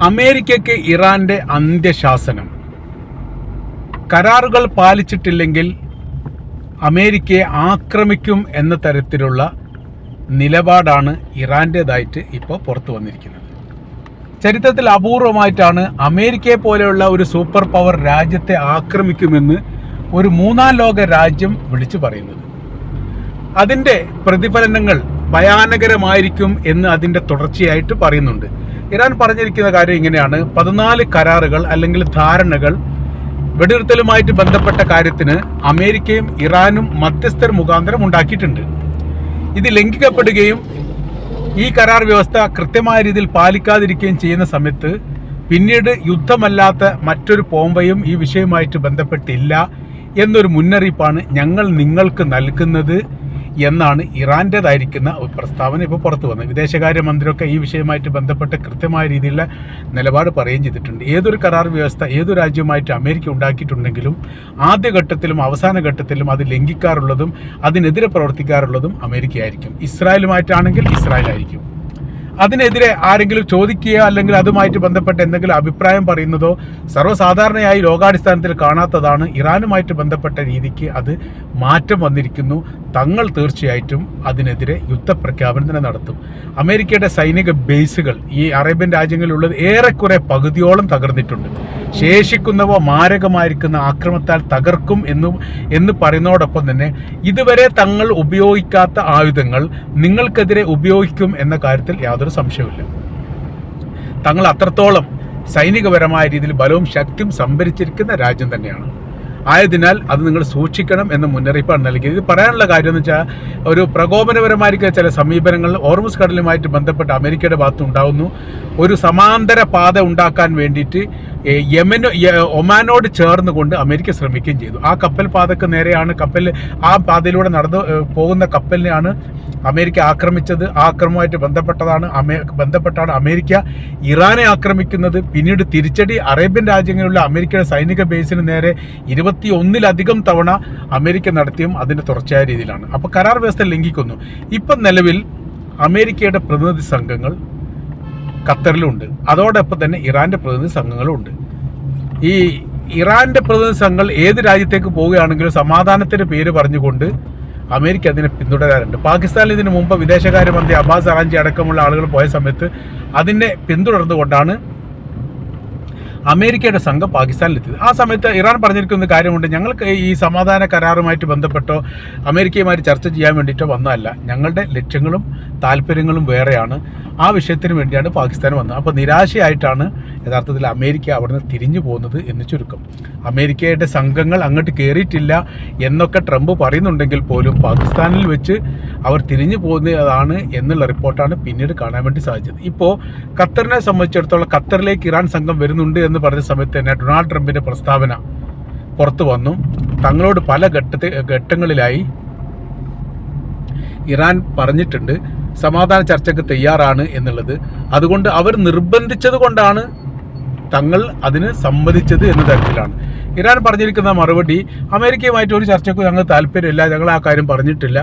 അമേരിക്കയ്ക്ക് ഇറാന്റെ അന്ത്യശാസനം. കരാറുകൾ പാലിച്ചിട്ടില്ലെങ്കിൽ അമേരിക്കയെ ആക്രമിക്കും എന്ന തരത്തിലുള്ള നിലപാടാണ് ഇറാൻ്റേതായിട്ട് ഇപ്പോൾ പുറത്തു വന്നിരിക്കുന്നത്. ചരിത്രത്തിൽ അപൂർവമായിട്ടാണ് അമേരിക്കയെ പോലെയുള്ള ഒരു സൂപ്പർ പവർ രാജ്യത്തെ ആക്രമിക്കുമെന്ന് ഒരു മൂന്നാം ലോക രാജ്യം വിളിച്ചു പറയുന്നത്. അതിൻ്റെ പ്രതിഫലനങ്ങൾ ഭയാനകരമായിരിക്കും എന്ന് അതിൻ്റെ തുടർച്ചയായിട്ട് പറയുന്നുണ്ട്. ഇറാൻ പറഞ്ഞിരിക്കുന്ന കാര്യം ഇങ്ങനെയാണ്: 14 കരാറുകൾ അല്ലെങ്കിൽ ധാരണകൾ വെടിനിർത്തലുമായിട്ട് ബന്ധപ്പെട്ട കാര്യത്തിന് അമേരിക്കയും ഇറാനും മധ്യസ്ഥർ മുഖാന്തരം ഉണ്ടാക്കിയിട്ടുണ്ട്. ഇത് ലംഘിക്കപ്പെടുകയും ഈ കരാർ വ്യവസ്ഥ കൃത്യമായ രീതിയിൽ പാലിക്കാതിരിക്കുകയും ചെയ്യുന്ന സമയത്ത് പിന്നീട് യുദ്ധമല്ലാത്ത മറ്റൊരു പോംവയും ഈ വിഷയവുമായിട്ട് ബന്ധപ്പെട്ടില്ല എന്നൊരു മുന്നറിയിപ്പാണ് ഞങ്ങൾ നിങ്ങൾക്ക് നൽകുന്നത് എന്നാണ് ഇറാൻ്റേതായിരിക്കുന്ന ഒരു പ്രസ്താവന ഇപ്പോൾ പുറത്തു വന്നത്. വിദേശകാര്യമന്ത്രിയൊക്കെ ഈ വിഷയവുമായിട്ട് ബന്ധപ്പെട്ട് കൃത്യമായ രീതിയിലുള്ള നിലപാട് പറയുകയും ചെയ്തിട്ടുണ്ട്. ഏതൊരു കരാർ വ്യവസ്ഥ ഏതു രാജ്യവുമായിട്ട് അമേരിക്ക ഉണ്ടാക്കിയിട്ടുണ്ടെങ്കിലും ആദ്യഘട്ടത്തിലും അവസാന ഘട്ടത്തിലും അത് ലംഘിക്കാറുള്ളതും അതിനെതിരെ പ്രവർത്തിക്കാറുള്ളതും അമേരിക്കയായിരിക്കും. ഇസ്രായേലുമായിട്ടാണെങ്കിൽ ഇസ്രായേലായിരിക്കും. അതിനെതിരെ ആരെങ്കിലും ചോദിക്കുകയോ അല്ലെങ്കിൽ അതുമായിട്ട് ബന്ധപ്പെട്ട് എന്തെങ്കിലും അഭിപ്രായം പറയുന്നതോ സർവ്വസാധാരണയായി ലോകാടിസ്ഥാനത്തിൽ കാണാത്തതാണ്. ഇറാനുമായിട്ട് ബന്ധപ്പെട്ട രീതിക്ക് അത് മാറ്റം വന്നിരിക്കുന്നു. തങ്ങൾ തീർച്ചയായിട്ടും അതിനെതിരെ യുദ്ധപ്രഖ്യാപനം തന്നെ നടത്തും. അമേരിക്കയുടെ സൈനിക ബേസുകൾ ഈ അറേബ്യൻ രാജ്യങ്ങളിലുള്ളത് ഏറെക്കുറെ പകുതിയോളം തകർന്നിട്ടുണ്ട്. ശേഷിക്കുന്നവ മാരകമായിരിക്കുന്ന ആക്രമണത്താൽ തകർക്കും എന്ന് പറയുന്നതോടൊപ്പം തന്നെ ഇതുവരെ തങ്ങൾ ഉപയോഗിക്കാത്ത ആയുധങ്ങൾ നിങ്ങൾക്കെതിരെ ഉപയോഗിക്കും എന്ന കാര്യത്തിൽ യാതൊരു സംശയവുമില്ല. തങ്ങൾ അത്രത്തോളം സൈനികപരമായ രീതിയിൽ ബലവും ശക്തിയും സംഭരിച്ചിരിക്കുന്ന രാജ്യം തന്നെയാണ്. ആയതിനാൽ അത് നിങ്ങൾ സൂക്ഷിക്കണം എന്ന മുന്നറിയിപ്പാണ് നൽകിയത്. ഇത് പറയാനുള്ള കാര്യം എന്ന് വെച്ചാൽ ഒരു പ്രകോപനപരമായിരിക്കുന്ന ചില സമീപനങ്ങൾ ഹോർമുസ് കടലുമായിട്ട് ബന്ധപ്പെട്ട് അമേരിക്കയുടെ ഭാഗത്ത് ഉണ്ടാകുന്നു. ഒരു സമാന്തര പാത ഉണ്ടാക്കാൻ വേണ്ടിയിട്ട് ഒമാനോട് ചേർന്നുകൊണ്ട് അമേരിക്ക ശ്രമിക്കുകയും ചെയ്തു. ആ കപ്പൽ പാതക്ക് നേരെയാണ് ആ പാതയിലൂടെ നടന്നു പോകുന്ന കപ്പലിനെയാണ് അമേരിക്ക ആക്രമിച്ചത്. ആ ആക്രമണവുമായിട്ട് ബന്ധപ്പെട്ടാണ് അമേരിക്ക ഇറാനെ ആക്രമിക്കുന്നത്. പിന്നീട് തിരിച്ചടി അറേബ്യൻ രാജ്യങ്ങളിലുള്ള അമേരിക്കയുടെ സൈനിക ബേസിന് നേരെ 21-ലധികം തവണ അമേരിക്ക നടത്തിയും അതിൻ്റെ തുടർച്ചയായ രീതിയിലാണ്. അപ്പോൾ കരാർ വ്യവസ്ഥ ലംഘിക്കുന്നു. ഇപ്പം നിലവിൽ അമേരിക്കയുടെ പ്രതിനിധി സംഘങ്ങൾ ഖത്തറിലുണ്ട്. അതോടൊപ്പം തന്നെ ഇറാൻ്റെ പ്രതിനിധി സംഘങ്ങളും ഉണ്ട്. ഈ ഇറാൻ്റെ പ്രതിനിധി സംഘങ്ങൾ ഏത് രാജ്യത്തേക്ക് പോവുകയാണെങ്കിലും സമാധാനത്തിൻ്റെ പേര് പറഞ്ഞുകൊണ്ട് അമേരിക്ക അതിനെ പിന്തുടരാറുണ്ട്. പാകിസ്ഥാനിൽ ഇതിനു മുമ്പ് വിദേശകാര്യമന്ത്രി അബ്ബാസ് അറാഞ്ചി അടക്കമുള്ള ആളുകൾ പോയ സമയത്ത് അതിനെ പിന്തുടർന്നുകൊണ്ടാണ് അമേരിക്കയുടെ സംഘം പാകിസ്ഥാനിലെത്തിയത്. ആ സമയത്ത് ഇറാൻ പറഞ്ഞിരിക്കുന്ന കാര്യമുണ്ട്: ഞങ്ങൾക്ക് ഈ സമാധാന കരാറുമായിട്ട് ബന്ധപ്പെട്ടോ അമേരിക്കയുമായിട്ട് ചർച്ച ചെയ്യാൻ വേണ്ടിയിട്ടോ വന്നതല്ല. ഞങ്ങളുടെ ലക്ഷ്യങ്ങളും താല്പര്യങ്ങളും വേറെയാണ്. ആ വിഷയത്തിന് വേണ്ടിയാണ് പാകിസ്ഥാൻ വന്നത്. അപ്പോൾ നിരാശയായിട്ടാണ് യഥാർത്ഥത്തിൽ അമേരിക്ക അവിടുന്ന് തിരിഞ്ഞു പോകുന്നത് എന്ന് ചുരുക്കം. അമേരിക്കയുടെ സംഘങ്ങൾ അങ്ങോട്ട് കയറിയിട്ടില്ല എന്നൊക്കെ ട്രംപ് പറയുന്നുണ്ടെങ്കിൽ പോലും പാകിസ്ഥാനിൽ വെച്ച് അവർ തിരിഞ്ഞു പോകുന്നതാണ് എന്നുള്ള റിപ്പോർട്ടാണ് പിന്നീട് കാണാൻ വേണ്ടി സാധിച്ചത്. ഇപ്പോൾ ഖത്തറിനെ സംബന്ധിച്ചിടത്തോളം ഖത്തറിലേക്ക് ഇറാൻ സംഘം വരുന്നുണ്ട് എന്ന് പറഞ്ഞ സമയത്ത് തന്നെ ഡൊണാൾഡ് ട്രംപിൻ്റെ പ്രസ്താവന പുറത്തു വന്നു. തങ്ങളോട് പല ഘട്ടങ്ങളിലായി ഇറാൻ പറഞ്ഞിട്ടുണ്ട് സമാധാന ചർച്ചയ്ക്ക് തയ്യാറാണ് എന്നുള്ളത്. അതുകൊണ്ട് അവർ നിർബന്ധിച്ചത് കൊണ്ടാണ് തങ്ങൾ അതിന് സമ്മതിച്ചത് എന്ന തരത്തിലാണ് ഇറാൻ പറഞ്ഞിരിക്കുന്ന മറുപടി. അമേരിക്കയുമായിട്ട് ഒരു ചർച്ചയ്ക്ക് ഞങ്ങൾ താല്പര്യമില്ല, ഞങ്ങൾ ആ കാര്യം പറഞ്ഞിട്ടില്ല.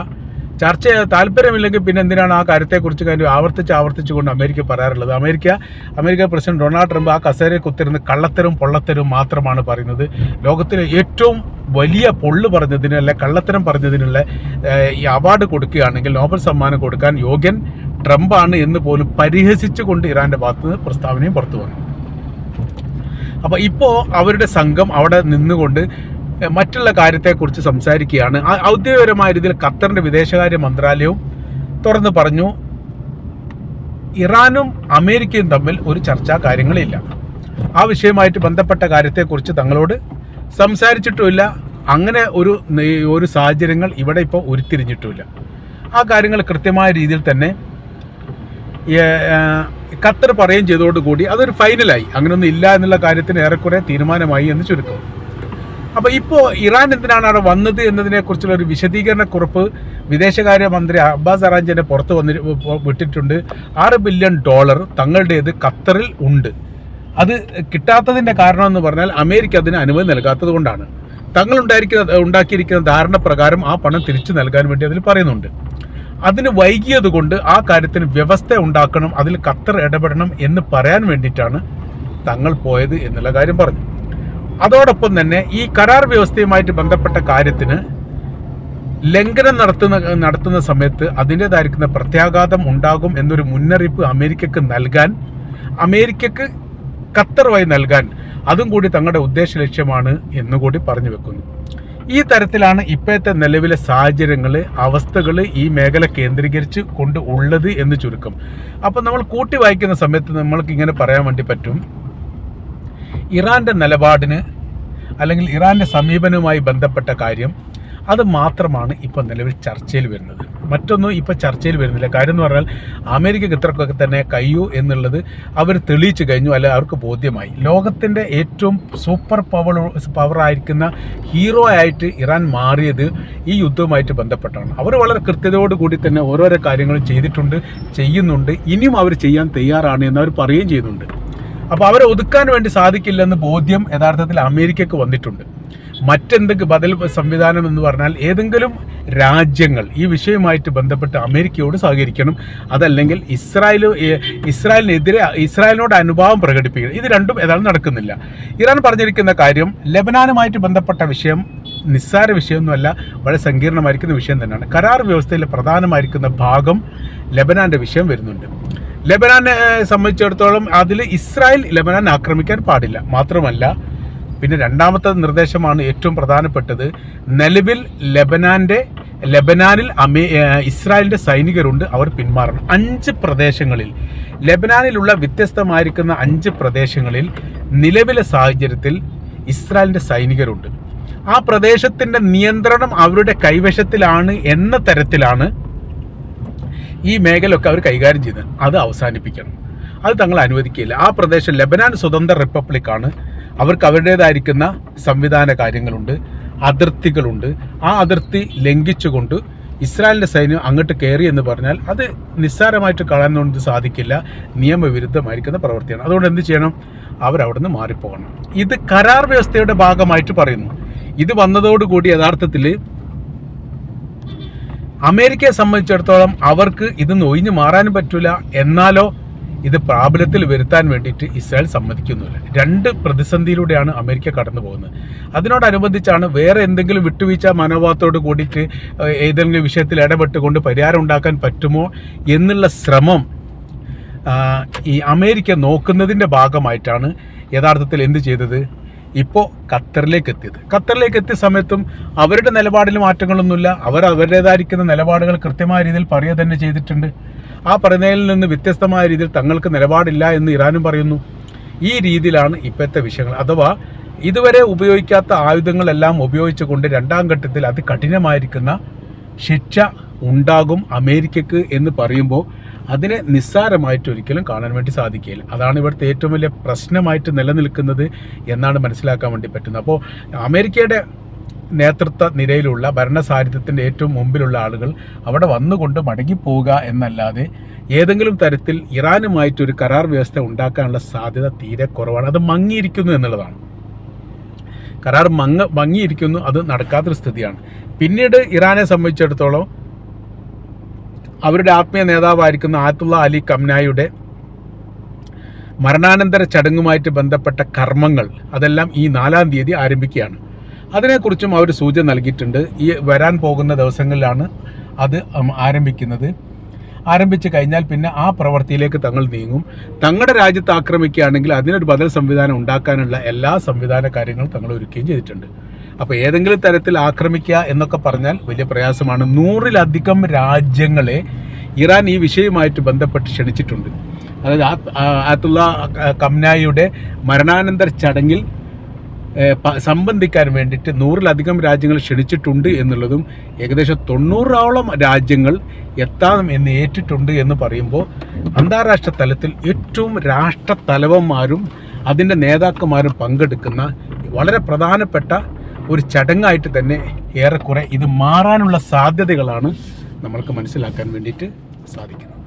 ചർച്ച താല്പര്യമില്ലെങ്കിൽ പിന്നെ എന്തിനാണ് ആ കാര്യത്തെക്കുറിച്ച് കാര്യം ആവർത്തിച്ചുകൊണ്ട് അമേരിക്ക പറയാറുള്ളത്? അമേരിക്ക പ്രസിഡന്റ് ഡൊണാൾഡ് ട്രംപ് ആ കസേരയിൽ കുത്തിരുന്ന് കള്ളത്തരവും പൊള്ളത്തരവും മാത്രമാണ് പറയുന്നത്. ലോകത്തിലെ ഏറ്റവും വലിയ പൊള്ളു പറഞ്ഞതിന് അല്ലെ കള്ളത്തരം പറഞ്ഞതിനുള്ള ഈ അവാർഡ് കൊടുക്കുകയാണെങ്കിൽ നോബൽ സമ്മാനം കൊടുക്കാൻ യോഗ്യൻ ട്രംപാണ് എന്ന് പോലും പരിഹസിച്ചുകൊണ്ട് ഇറാൻ്റെ ഭാഗത്ത് നിന്ന് പ്രസ്താവനയും പുറത്തു വന്നു. അപ്പോൾ ഇപ്പോൾ അവരുടെ സംഘം അവിടെ നിന്നുകൊണ്ട് മറ്റുള്ള കാര്യത്തെക്കുറിച്ച് സംസാരിക്കുകയാണ്. ഔദ്യോഗികപരമായ രീതിയിൽ ഖത്തറിൻ്റെ വിദേശകാര്യ മന്ത്രാലയവും തുറന്ന് പറഞ്ഞു ഇറാനും അമേരിക്കയും തമ്മിൽ ഒരു ചർച്ചാ കാര്യങ്ങളില്ല. ആ വിഷയവുമായിട്ട് ബന്ധപ്പെട്ട കാര്യത്തെക്കുറിച്ച് തങ്ങളോട് സംസാരിച്ചിട്ടുമില്ല. അങ്ങനെ ഒരു സാഹചര്യങ്ങൾ ഇവിടെ ഇപ്പോൾ ഉരുത്തിരിഞ്ഞിട്ടുമില്ല. ആ കാര്യങ്ങൾ കൃത്യമായ രീതിയിൽ തന്നെ ഖത്തർ പറയുകയും ചെയ്തതോടുകൂടി അതൊരു ഫൈനലായി. അങ്ങനെയൊന്നും ഇല്ല എന്നുള്ള കാര്യത്തിന് ഏറെക്കുറെ തീരുമാനമായി എന്ന് ചുരുക്കം. അപ്പോൾ ഇപ്പോൾ ഇറാൻ എന്തിനാണ് അവിടെ വന്നത് എന്നതിനെക്കുറിച്ചുള്ള ഒരു വിശദീകരണക്കുറിപ്പ് വിദേശകാര്യമന്ത്രി അബ്ബാസ് അറാഞ്ചിൻ്റെ പുറത്ത് വിട്ടിട്ടുണ്ട്. $6 ബില്യൺ തങ്ങളുടേത് ഖത്തറിൽ ഉണ്ട്. അത് കിട്ടാത്തതിൻ്റെ കാരണം എന്ന് പറഞ്ഞാൽ അമേരിക്ക അതിന് അനുമതി നൽകാത്തത് കൊണ്ടാണ്. തങ്ങൾ ഉണ്ടാക്കിയിരിക്കുന്ന ധാരണ പ്രകാരം ആ പണം തിരിച്ചു നൽകാൻ വേണ്ടി അതിൽ പറയുന്നുണ്ട്. അതിന് വൈകിയത് കൊണ്ട് ആ കാര്യത്തിന് വ്യവസ്ഥ ഉണ്ടാക്കണം, അതിൽ ഖത്തർ ഇടപെടണം എന്ന് പറയാൻ വേണ്ടിയിട്ടാണ് തങ്ങൾ പോയത് എന്നുള്ള കാര്യം പറഞ്ഞു. അതോടൊപ്പം തന്നെ ഈ കരാർ വ്യവസ്ഥയുമായിട്ട് ബന്ധപ്പെട്ട കാര്യത്തിന് ലംഘനം നടത്തുന്ന സമയത്ത് അതിൻ്റെതായിരിക്കുന്ന പ്രത്യാഘാതം ഉണ്ടാകും എന്നൊരു മുന്നറിയിപ്പ് അമേരിക്കക്ക് ഖത്തർ വഴി നൽകാൻ അതും കൂടി തങ്ങളുടെ ഉദ്ദേശ ലക്ഷ്യമാണ് എന്നുകൂടി പറഞ്ഞു വെക്കുന്നു. ഈ തരത്തിലാണ് ഇപ്പോഴത്തെ നിലവിലെ സാഹചര്യങ്ങൾ, അവസ്ഥകൾ ഈ മേഖല കേന്ദ്രീകരിച്ച് കൊണ്ട് ഉള്ളത് എന്ന് ചുരുക്കം. അപ്പം നമ്മൾ കൂട്ടി വായിക്കുന്ന സമയത്ത് നമ്മൾക്ക് ഇങ്ങനെ പറയാൻ വേണ്ടി പറ്റും, ഇറാൻ്റെ നിലപാടിന് അല്ലെങ്കിൽ ഇറാൻ്റെ സമീപനവുമായി ബന്ധപ്പെട്ട കാര്യം അത് മാത്രമാണ് ഇപ്പോൾ നിലവിൽ ചർച്ചയിൽ വരുന്നത്. മറ്റൊന്നും ഇപ്പോൾ ചർച്ചയിൽ വരുന്നില്ല. കാര്യം എന്ന് പറഞ്ഞാൽ അമേരിക്കക്ക് ഇത്രക്കൊക്കെ തന്നെ കഴിയൂ എന്നുള്ളത് അവർ തെളിയിച്ചു കഴിഞ്ഞു, അല്ലെ അവർക്ക് ബോധ്യമായി. ലോകത്തിൻ്റെ ഏറ്റവും സൂപ്പർ പവറായിരിക്കുന്ന ഹീറോ ആയിട്ട് ഇറാൻ മാറിയത് ഈ യുദ്ധവുമായിട്ട് ബന്ധപ്പെട്ടാണ്. അവർ വളരെ കൃത്യതയോടുകൂടി തന്നെ ഓരോരോ കാര്യങ്ങളും ചെയ്യുന്നുണ്ട്, ഇനിയും അവർ ചെയ്യാൻ തയ്യാറാണ് എന്ന് അവർ പറയുകയും ചെയ്യുന്നുണ്ട്. അപ്പോൾ അവരെ ഒതുക്കാൻ വേണ്ടി സാധിക്കില്ലെന്ന് ബോധ്യം യഥാർത്ഥത്തിൽ അമേരിക്കക്ക് വന്നിട്ടുണ്ട്. മറ്റെന്തെങ്കിലും ബദൽ സംവിധാനം എന്ന് പറഞ്ഞാൽ ഏതെങ്കിലും രാജ്യങ്ങൾ ഈ വിഷയവുമായിട്ട് ബന്ധപ്പെട്ട് അമേരിക്കയോട് സഹകരിക്കണം, അതല്ലെങ്കിൽ ഇസ്രായേലിനോട് അനുഭാവം പ്രകടിപ്പിക്കണം. ഇത് രണ്ടും ഏതാണ്ട് നടക്കുന്നില്ല. ഇറാൻ പറഞ്ഞിരിക്കുന്ന കാര്യം ലെബനാനുമായിട്ട് ബന്ധപ്പെട്ട വിഷയം നിസ്സാര വിഷയമൊന്നുമല്ല, വളരെ സങ്കീർണമായിരിക്കുന്ന വിഷയം തന്നെയാണ്. കരാർ വ്യവസ്ഥയിലെ പ്രധാനമായിരിക്കുന്ന ഭാഗം ലെബനാൻ്റെ വിഷയം വരുന്നുണ്ട്. ലെബനാനെ സംബന്ധിച്ചിടത്തോളം അതിൽ ഇസ്രായേൽ ലെബനാൻ ആക്രമിക്കാൻ പാടില്ല. മാത്രമല്ല പിന്നെ രണ്ടാമത്തെ നിർദ്ദേശമാണ് ഏറ്റവും പ്രധാനപ്പെട്ടത്. നിലവിൽ ലെബനാനിൽ ഇസ്രായേലിൻ്റെ സൈനികരുണ്ട്, അവർ പിന്മാറണം. 5 പ്രദേശങ്ങളിൽ, ലെബനാനിലുള്ള വ്യത്യസ്തമായിരിക്കുന്ന 5 പ്രദേശങ്ങളിൽ നിലവിലെ സാഹചര്യത്തിൽ ഇസ്രായേലിൻ്റെ സൈനികരുണ്ട്. ആ പ്രദേശത്തിൻ്റെ നിയന്ത്രണം അവരുടെ കൈവശത്തിലാണ് എന്ന തരത്തിലാണ് ഈ മേഖലയൊക്കെ അവർ കൈകാര്യം ചെയ്യുന്നത്. അത് അവസാനിപ്പിക്കണം, അത് തങ്ങൾ അനുവദിക്കില്ല. ആ പ്രദേശം ലെബനാൻ സ്വതന്ത്ര റിപ്പബ്ലിക്കാണ്. അവർക്ക് അവരുടേതായിരിക്കുന്ന സംവിധാന കാര്യങ്ങളുണ്ട്, അതിർത്തികളുണ്ട്. ആ അതിർത്തി ലംഘിച്ചുകൊണ്ട് ഇസ്രായേലിൻ്റെ സൈന്യം അങ്ങോട്ട് കയറി എന്ന് പറഞ്ഞാൽ അത് നിസ്സാരമായിട്ട് കാണാനൊന്നും സാധിക്കില്ല, നിയമവിരുദ്ധമായിരിക്കുന്ന പ്രവൃത്തിയാണ്. അതുകൊണ്ട് എന്ത് ചെയ്യണം? അവരവിടുന്ന് മാറിപ്പോകണം. ഇത് കരാർ വ്യവസ്ഥയുടെ ഭാഗമായിട്ട് പറയുന്നു. ഇത് വന്നതോടുകൂടി യഥാർത്ഥത്തിൽ അമേരിക്കയെ സംബന്ധിച്ചിടത്തോളം അവർക്ക് ഇതൊന്നും ഒഴിഞ്ഞു മാറാനും പറ്റില്ല. എന്നാലോ ഇത് പ്രാബല്യത്തിൽ വരുത്താൻ വേണ്ടിയിട്ട് ഇസ്രായേൽ സമ്മതിക്കുന്നില്ല. 2 പ്രതിസന്ധിയിലൂടെയാണ് അമേരിക്ക കടന്നു പോകുന്നത്. അതിനോടനുബന്ധിച്ചാണ് വേറെ എന്തെങ്കിലും വിട്ടുവീഴ്ച മനോഭാവത്തോട് കൂടിയിട്ട് ഏതെങ്കിലും വിഷയത്തിൽ ഇടപെട്ടുകൊണ്ട് പരിഹാരം ഉണ്ടാക്കാൻ പറ്റുമോ എന്നുള്ള ശ്രമം ഈ അമേരിക്ക നോക്കുന്നതിൻ്റെ ഭാഗമായിട്ടാണ് യഥാർത്ഥത്തിൽ എന്ത് ചെയ്തത്, ഇപ്പോൾ ഖത്തറിലേക്ക് എത്തിയ സമയത്തും അവരുടെ നിലപാടിൽ മാറ്റങ്ങളൊന്നുമില്ല. അവർ അവരുടേതായിരിക്കുന്ന നിലപാടുകൾ കൃത്യമായ രീതിയിൽ പറയുക തന്നെ ചെയ്തിട്ടുണ്ട്. ആ പറയുന്നതിൽ നിന്ന് വ്യത്യസ്തമായ രീതിയിൽ തങ്ങൾക്ക് നിലപാടില്ല എന്ന് ഇറാനും പറയുന്നു. ഈ രീതിയിലാണ് ഇപ്പോഴത്തെ വിഷയങ്ങൾ. അഥവാ ഇതുവരെ ഉപയോഗിക്കാത്ത ആയുധങ്ങളെല്ലാം ഉപയോഗിച്ചുകൊണ്ട് 2ാം ഘട്ടത്തിൽ അതികഠിനമായിരിക്കുന്ന ശിക്ഷ ഉണ്ടാകും അമേരിക്കക്ക് എന്ന് പറയുമ്പോൾ അതിനെ നിസ്സാരമായിട്ട് ഒരിക്കലും കാണാൻ വേണ്ടി സാധിക്കില്ല. അതാണ് ഇവിടുത്തെ ഏറ്റവും വലിയ പ്രശ്നമായിട്ട് നിലനിൽക്കുന്നത് എന്നാണ് മനസ്സിലാക്കാൻ വേണ്ടി പറ്റുന്നത്. അപ്പോൾ അമേരിക്കയുടെ നേതൃത്വ നിരയിലുള്ള ഭരണസാരഥ്യത്തിൻ്റെ ഏറ്റവും മുമ്പിലുള്ള ആളുകൾ അവിടെ വന്നുകൊണ്ട് മടങ്ങിപ്പോവുക എന്നല്ലാതെ ഏതെങ്കിലും തരത്തിൽ ഇറാനുമായിട്ടൊരു കരാർ വ്യവസ്ഥ ഉണ്ടാക്കാനുള്ള സാധ്യത തീരെ കുറവാണ്. അത് മങ്ങിയിരിക്കുന്നു എന്നുള്ളതാണ്. കരാർ മങ്ങിയിരിക്കുന്നു, അത് നടക്കാത്തൊരു സ്ഥിതിയാണ്. പിന്നീട് ഇറാനെ സംബന്ധിച്ചിടത്തോളം അവരുടെ ആത്മീയ നേതാവായിരിക്കുന്ന ആയത്തുള്ള അലി ഖംനായിയുടെ മരണാനന്തര ചടങ്ങുമായിട്ട് ബന്ധപ്പെട്ട കർമ്മങ്ങൾ അതെല്ലാം ഈ 4-ാം തീയതി ആരംഭിക്കുകയാണ്. അതിനെക്കുറിച്ചും അവർ സൂചന നൽകിയിട്ടുണ്ട്. ഈ വരാൻ പോകുന്ന ദിവസങ്ങളിലാണ് അത് ആരംഭിക്കുന്നത്. ആരംഭിച്ചു കഴിഞ്ഞാൽ പിന്നെ ആ പ്രവൃത്തിയിലേക്ക് തങ്ങൾ നീങ്ങും. തങ്ങളുടെ രാജ്യത്ത് ആക്രമിക്കുകയാണെങ്കിൽ അതിനൊരു ബദൽ സംവിധാനം ഉണ്ടാക്കാനുള്ള എല്ലാ സംവിധാന കാര്യങ്ങളും തങ്ങൾ ഒരുക്കുകയും ചെയ്തിട്ടുണ്ട്. അപ്പോൾ ഏതെങ്കിലും തരത്തിൽ ആക്രമിക്കുക എന്നൊക്കെ പറഞ്ഞാൽ വലിയ പ്രയാസമാണ്. 100-ലധികം രാജ്യങ്ങളെ ഇറാൻ ഈ വിഷയവുമായിട്ട് ബന്ധപ്പെട്ട് ക്ഷണിച്ചിട്ടുണ്ട്. അതായത് ആയത്തുള്ള ഖംനായിയുടെ മരണാനന്തര ചടങ്ങിൽ സംബന്ധിക്കാൻ വേണ്ടിയിട്ട് 100-ലധികം രാജ്യങ്ങൾ ക്ഷണിച്ചിട്ടുണ്ട് എന്നുള്ളതും ഏകദേശം 90-ഓളം രാജ്യങ്ങൾ എത്താം എന്ന് ഏറ്റിട്ടുണ്ട് എന്ന് പറയുമ്പോൾ അന്താരാഷ്ട്ര തലത്തിൽ ഏറ്റവും രാഷ്ട്രത്തലവന്മാരും അതിൻ്റെ നേതാക്കന്മാരും പങ്കെടുക്കുന്ന വളരെ പ്രധാനപ്പെട്ട ഒരു ചടങ്ങായിട്ട് തന്നെ ഏറെക്കുറെ ഇത് മാറാനുള്ള സാധ്യതകളാണ് നമ്മൾക്ക് മനസ്സിലാക്കാൻ വേണ്ടിയിട്ട് സാധിക്കുന്നത്.